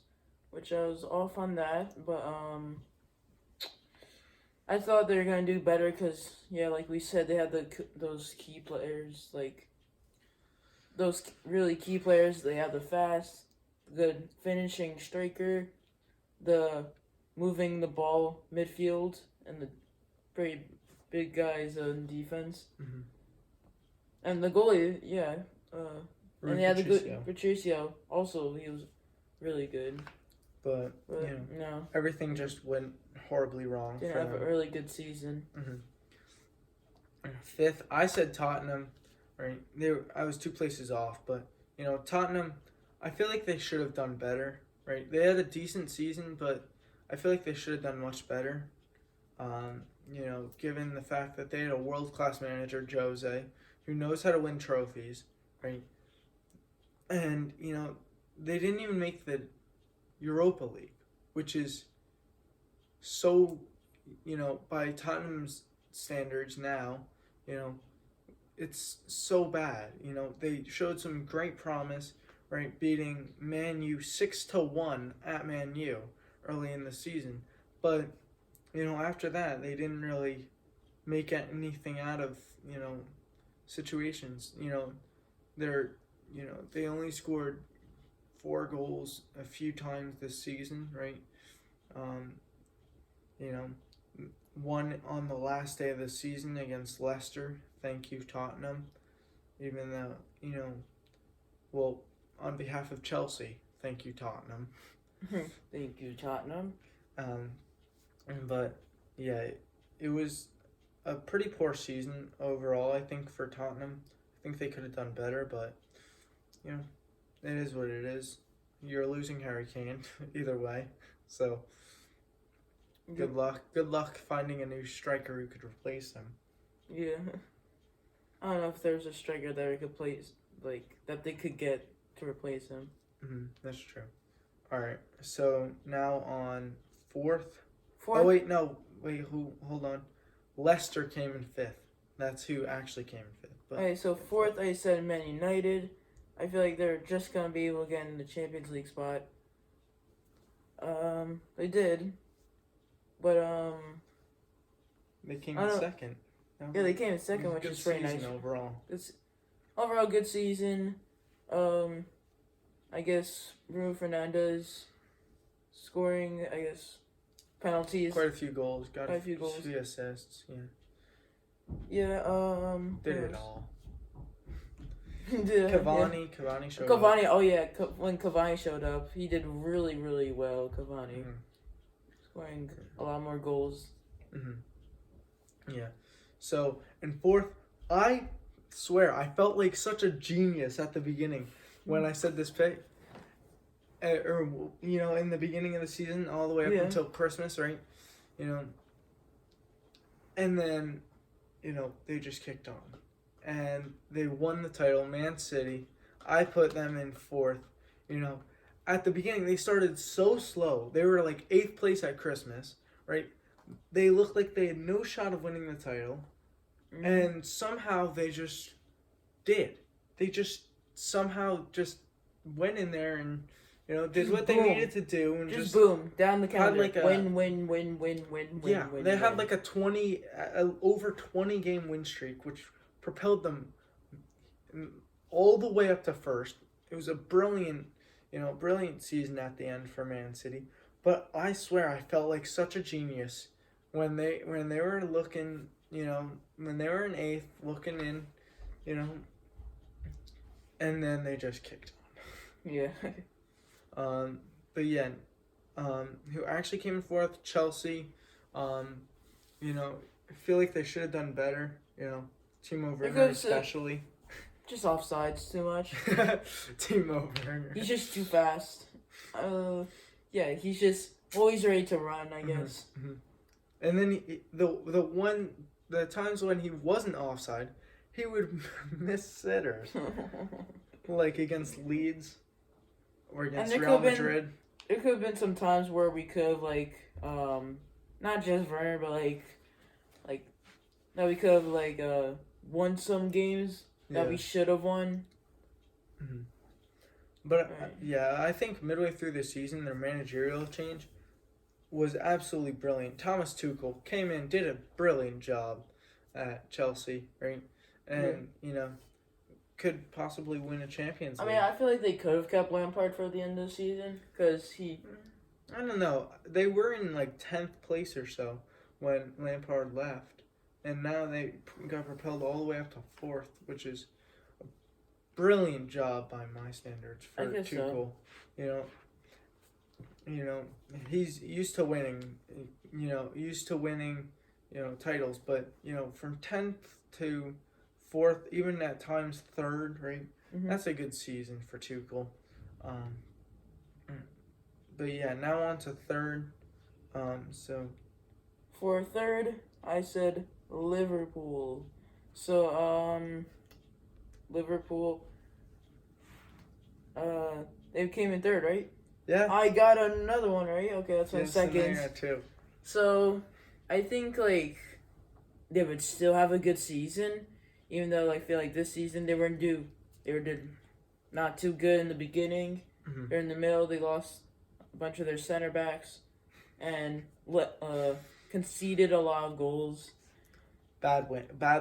Speaker 2: which I was off on that, but I thought they were gonna do better because, like we said, they had those key players, like those really key players. They have the fast, good finishing striker, the moving the ball midfield, and the pretty big guys in defense.
Speaker 1: Mm-hmm.
Speaker 2: And the goalie, and they had the good Patricio. Also, he was really good.
Speaker 1: But
Speaker 2: no,
Speaker 1: everything just went horribly wrong.
Speaker 2: Didn't have a really good season.
Speaker 1: Mm-hmm. Fifth, I said Tottenham. Right, I was 2 places off, but Tottenham, I feel like they should have done better. Right, they had a decent season, but I feel like they should have done much better. Given the fact that they had a world-class manager, Jose, who knows how to win trophies, right? And they didn't even make the Europa League, which is so, by Tottenham's standards now, it's so bad. They showed some great promise, right, beating Man U 6-1 at Man U early in the season. But, after that, they didn't really make anything out of, situations. They only scored 4 goals a few times this season, right? One on the last day of the season against Leicester. Thank you, Tottenham. Even though, on behalf of Chelsea, thank you, Tottenham.
Speaker 2: Thank you, Tottenham.
Speaker 1: But yeah, it was a pretty poor season overall, I think, for Tottenham. I think they could have done better, but it is what it is. You're losing Harry Kane either way, so good luck. Good luck finding a new striker who could replace him.
Speaker 2: Yeah, I don't know if there's a striker that we could place, that they could get to replace him.
Speaker 1: That's true. All right, so now on fourth.
Speaker 2: Fourth.
Speaker 1: Oh wait, no, hold on. Leicester came in fifth. That's who actually came in fifth. But
Speaker 2: Okay, so fourth, I said Man United. I feel like they're just gonna be able to get in the Champions League spot. They did, but
Speaker 1: they came in second.
Speaker 2: Yeah, they came in second, which is pretty nice.
Speaker 1: Overall.
Speaker 2: It's overall good season. I guess Bruno Fernandes scoring. I guess penalties.
Speaker 1: Quite a few goals. Got a few
Speaker 2: goals.
Speaker 1: 2 assists. Yeah.
Speaker 2: Yeah.
Speaker 1: Did it all.
Speaker 2: Cavani showed up. Oh yeah, when Cavani showed up, he did really, really well. Cavani scoring a lot more goals.
Speaker 1: Yeah. So in fourth, I swear I felt like such a genius at the beginning when I said this pick. In the beginning of the season, all the way up until Christmas, right? And then, they just kicked on. And they won the title, Man City. I put them in fourth. at the beginning they started so slow. They were like 8th place at Christmas, right? They looked like they had no shot of winning the title, and somehow they just did. They just somehow just went in there and did
Speaker 2: Just
Speaker 1: what they
Speaker 2: boom.
Speaker 1: needed to do and
Speaker 2: Just boom down the counter.
Speaker 1: like a-
Speaker 2: win.
Speaker 1: yeah,
Speaker 2: win,
Speaker 1: they had
Speaker 2: win.
Speaker 1: like over 20 game win streak, which propelled them all the way up to first. It was a brilliant season at the end for Man City. But I swear, I felt like such a genius when they were looking, when they were in 8th, looking in, and then they just kicked
Speaker 2: Yeah.
Speaker 1: But yeah, who actually came in 4th, Chelsea. I feel like they should have done better. Timo Werner
Speaker 2: Because,
Speaker 1: especially.
Speaker 2: Just offsides too much.
Speaker 1: Timo Werner.
Speaker 2: He's just too fast. Yeah, he's just always ready to run, I guess.
Speaker 1: Mm-hmm. And then the times when he wasn't offside, he would miss sitters, like against Leeds or against
Speaker 2: there
Speaker 1: Real
Speaker 2: could've been-
Speaker 1: Madrid.
Speaker 2: There could have been some times where we could have, not just Werner, but that we could have, won some games that we should have won.
Speaker 1: Mm-hmm. But
Speaker 2: Right.
Speaker 1: yeah, I think midway through the season, their managerial change was absolutely brilliant. Thomas Tuchel came in, did a brilliant job at Chelsea, right? And could possibly win a Champions
Speaker 2: I
Speaker 1: League.
Speaker 2: mean, I feel like they could have kept Lampard for the end of the season because he.
Speaker 1: I don't know. They were in like 10th place or so when Lampard left, and now they got propelled all the way up to 4th, which is a brilliant job by my standards for
Speaker 2: I guess
Speaker 1: Tuchel.
Speaker 2: so.
Speaker 1: He's used to winning. Titles, but from 10th to 4th, even at times 3rd, right?
Speaker 2: Mhm.
Speaker 1: That's a good season for Tuchel. But yeah, now on to 3rd. So
Speaker 2: For third, I said Liverpool. So, Liverpool. They came in 3rd, right?
Speaker 1: yeah,
Speaker 2: I got another one, right? Okay, that's my
Speaker 1: yes,
Speaker 2: second.
Speaker 1: and they got 2.
Speaker 2: So, I think they would still have a good season, even though I feel like this season they were not too good in the beginning.
Speaker 1: Mhm.
Speaker 2: They're in the middle. They lost a bunch of their center backs, and conceded a lot of goals.
Speaker 1: Bad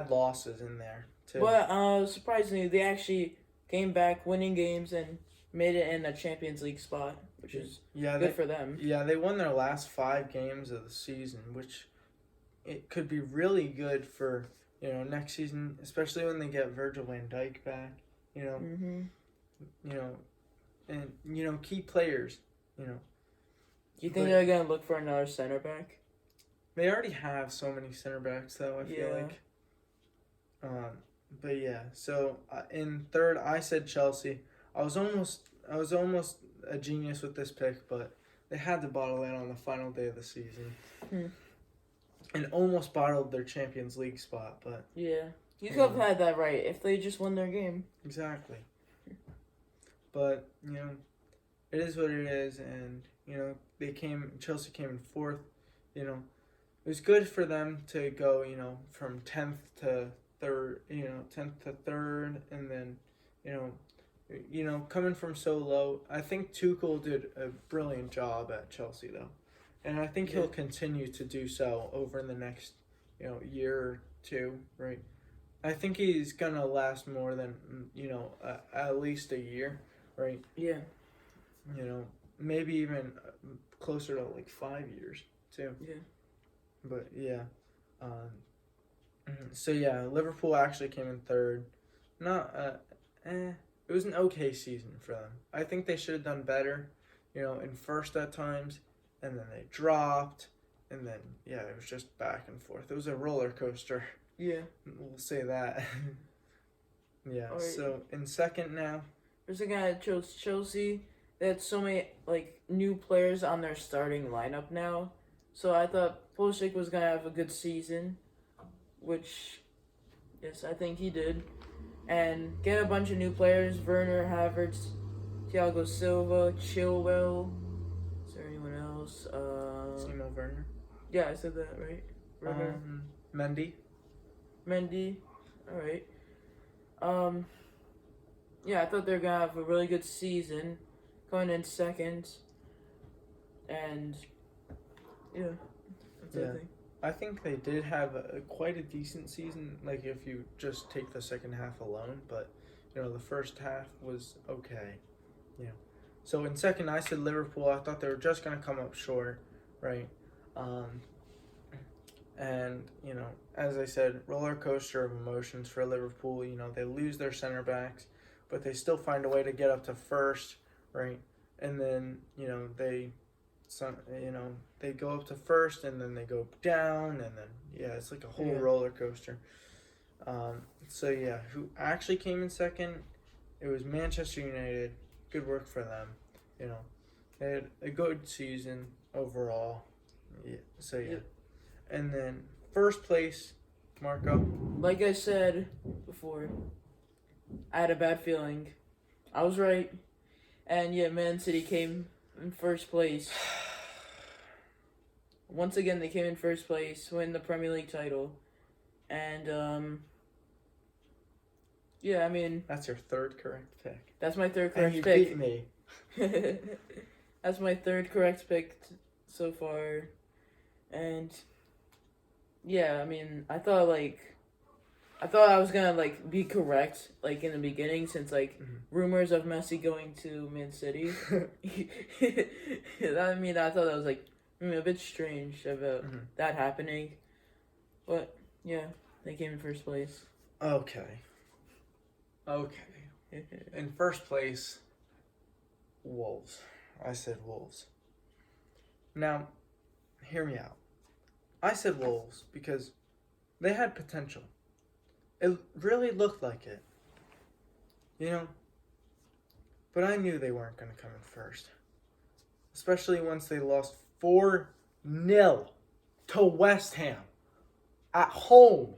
Speaker 1: losses in there too.
Speaker 2: But surprisingly, they actually came back, winning games, and made it in a Champions League spot, which is
Speaker 1: Yeah,
Speaker 2: good for them.
Speaker 1: Yeah, they won their last 5 games of the season, which it could be really good for next season, especially when they get Virgil van Dijk back.
Speaker 2: Mm-hmm.
Speaker 1: And key players.
Speaker 2: Do you think
Speaker 1: But-
Speaker 2: they're gonna look for another center back?
Speaker 1: They already have so many center backs, though. I feel
Speaker 2: Yeah.
Speaker 1: like. But yeah, so in 3rd, I said Chelsea. I was almost a genius with this pick, but they had to bottle it on the final day of the season, and almost bottled their Champions League spot. But
Speaker 2: Yeah. You could have had that right if they just won their game.
Speaker 1: exactly. But it is what it is, and Chelsea came in 4th. It was good for them to go, from 10th to 3rd, 10th to 3rd, and then, coming from so low. I think Tuchel did a brilliant job at Chelsea, though, and I think he'll continue to do so over the next, year or 2, right? I think he's gonna last more than at least a year, right?
Speaker 2: Yeah.
Speaker 1: Maybe even closer to like 5 years too.
Speaker 2: Yeah.
Speaker 1: But yeah, so yeah, Liverpool actually came in 3rd. Not it was an okay season for them. I think they should have done better, in 1st at times, and then they dropped, and then it was just back and forth. It was a roller coaster.
Speaker 2: Yeah.
Speaker 1: We'll say that. Yeah.
Speaker 2: Alright.
Speaker 1: So in 2nd now.
Speaker 2: There's a guy that chose Chelsea. They had so many new players on their starting lineup now. So I thought Pulisic was gonna have a good season, which yes, I think he did. And get a bunch of new players, Werner, Havertz, Thiago Silva, Chilwell. Is there anyone else?
Speaker 1: Timo Werner.
Speaker 2: Yeah, I said that right. Werner,
Speaker 1: Mendy.
Speaker 2: Mendy. All right. Yeah, I thought they were gonna have a really good season, going in second, and yeah, that's
Speaker 1: Yeah.
Speaker 2: everything.
Speaker 1: I think they did have quite a decent season, like if you just take the second half alone. But the first half was okay. So in second, I said Liverpool. I thought they were just gonna come up short, right? Um, and as I said, roller coaster of emotions for Liverpool. They lose their center backs, but they still find a way to get up to first, right? And then they go up to first, and then they go down, and then it's like a whole roller coaster. So who actually came in second? It was Manchester United. Good work for them. They had a good season overall. And then first place, Marco.
Speaker 2: Like I said before, I had a bad feeling. I was right, and Man City came in first place. Once again, they came in first place, win the Premier League title, and I mean
Speaker 1: that's your third correct pick.
Speaker 2: That's my third correct
Speaker 1: and you
Speaker 2: pick.
Speaker 1: Beat me.
Speaker 2: That's my third correct pick so far, and I mean I thought I was gonna be correct in the beginning since rumors of Messi going to Man City. I mean I thought that was a bit strange about that happening, but they came in first place.
Speaker 1: Okay. In first place, Wolves. I said Wolves. Now, hear me out. I said Wolves because they had potential. It really looked like it. But I knew they weren't going to come in first. Especially once they lost 4-0 to West Ham at home.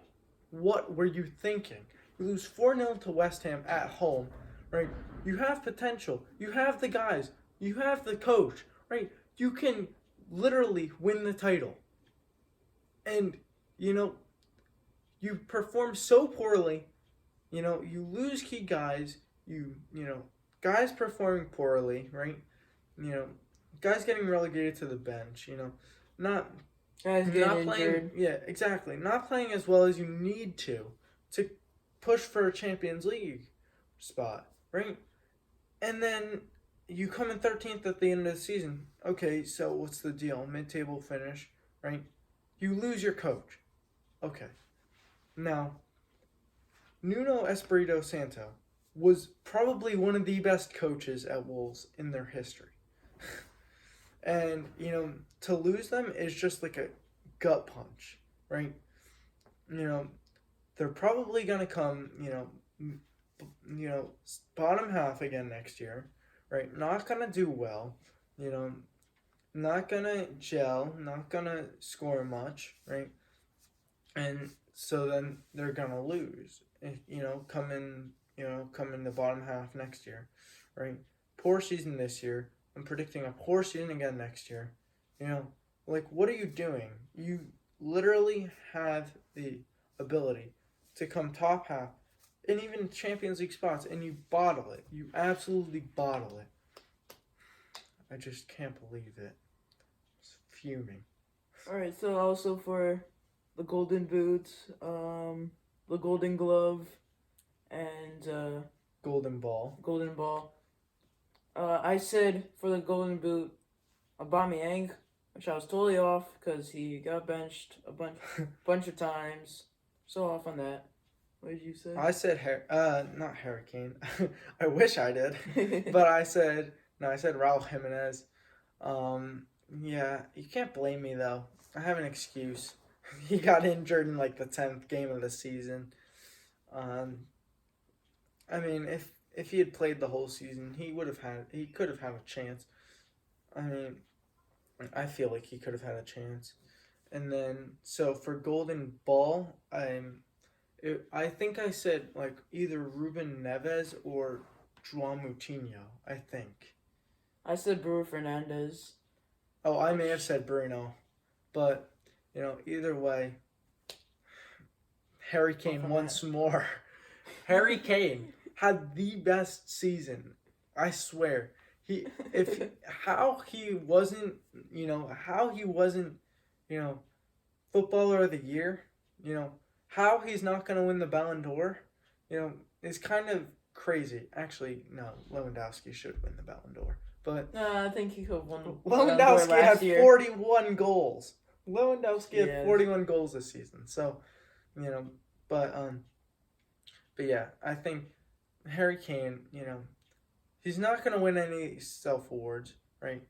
Speaker 1: What were you thinking? You lose 4-0 to West Ham at home, right? You have potential. You have the guys. You have the coach, right? You can literally win the title. And, you perform so poorly. You lose key guys. Guys performing poorly, right? Guys getting relegated to the bench, not
Speaker 2: guys getting
Speaker 1: playing,
Speaker 2: injured.
Speaker 1: Yeah, exactly. Not playing as well as you need to push for a Champions League spot, right? And then you come in 13th at the end of the season. Okay, so what's the deal? Mid-table finish, right? You lose your coach. Okay. Now, Nuno Espirito Santo was probably one of the best coaches at Wolves in their history. And, to lose them is just like a gut punch, right? They're probably going to come, bottom half again next year, right? Not going to do well, not going to gel, not going to score much, right? And so then they're going to lose, come in the bottom half next year, right? Poor season this year. I'm predicting a poor season again next year. What are you doing? You literally have the ability to come top half and even Champions League spots, and you bottle it. You absolutely bottle it. I just can't believe it. It's fuming.
Speaker 2: Alright, so also for the Golden Boot, the Golden Glove, and
Speaker 1: Golden Ball.
Speaker 2: Golden Ball. I said for the Golden Boot, Aubameyang, which I was totally off because he got benched a bunch of times. So off on that. What did you say?
Speaker 1: I said not Harry Kane. I wish I did, but I said Raul Jimenez. You can't blame me though. I have an excuse. He got injured in the 10th game of the season. I mean, if he had played the whole season, he could have had a chance. I mean, I feel like he could have had a chance. And then, so for Golden Ball, I think I said either Ruben Neves or João Moutinho, I think.
Speaker 2: I said Bruno Fernandes.
Speaker 1: Oh, I may have said Bruno, but either way, Harry Kane once more. Harry Kane had the best season. I swear. How he wasn't footballer of the year, how he's not going to win the Ballon d'Or, is kind of crazy. Actually, no, Lewandowski should win the Ballon d'Or. But
Speaker 2: I think he could have won.
Speaker 1: Lewandowski had
Speaker 2: year.
Speaker 1: 41 goals. Lewandowski had 41 goals this season. So, but yeah, I think Harry Kane, he's not going to win any self awards, right?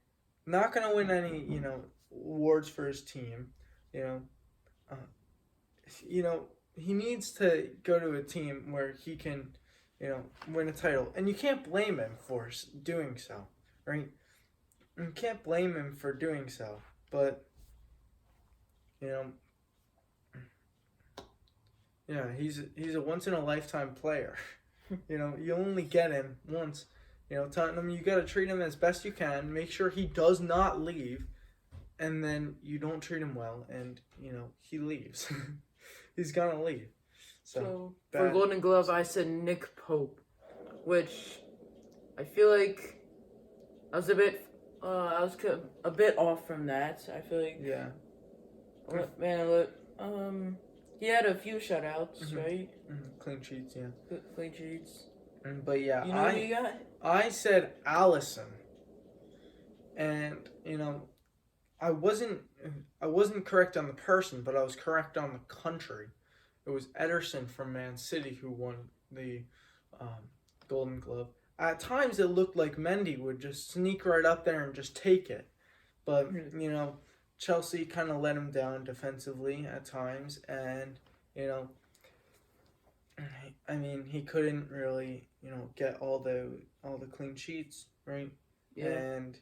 Speaker 1: Not going to win any, awards for his team, he needs to go to a team where he can, win a title. And you can't blame him for doing so, right? You can't blame him for doing so. But, yeah, he's a once-in-a-lifetime player. You only get him once. Tottenham, you got to treat him as best you can. Make sure he does not leave. And then you don't treat him well. And, he leaves. He's going to leave.
Speaker 2: So for Golden Gloves, I said Nick Pope. Which I feel like I was a bit off from that. I feel like...
Speaker 1: Yeah.
Speaker 2: Man, he had a few shutouts, right?
Speaker 1: Mm-hmm. Clean sheets, yeah.
Speaker 2: Clean sheets.
Speaker 1: But yeah,
Speaker 2: you know who you got?
Speaker 1: I said Alisson, and I wasn't correct on the person, but I was correct on the country. It was Ederson from Man City who won the Golden Glove. At times, it looked like Mendy would just sneak right up there and just take it, but Chelsea kind of let him down defensively at times, and I mean, he couldn't really get all the clean sheets, right?
Speaker 2: Yeah.
Speaker 1: And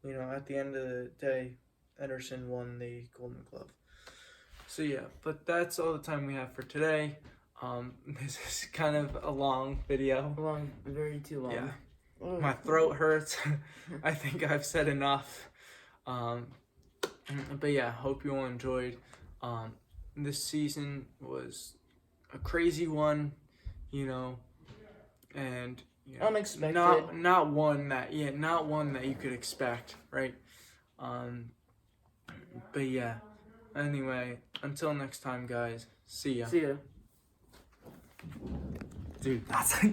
Speaker 1: at the end of the day, Ederson won the Golden Glove. So yeah, but that's all the time we have for today. This is kind of a long video.
Speaker 2: Very too long.
Speaker 1: Yeah. My throat hurts. I think I've said enough. But yeah, hope you all enjoyed. This season was a crazy one, and
Speaker 2: unexpected.
Speaker 1: Not one that you could expect, right? But yeah. Anyway, until next time, guys. See ya.
Speaker 2: See ya.
Speaker 1: Dude, that's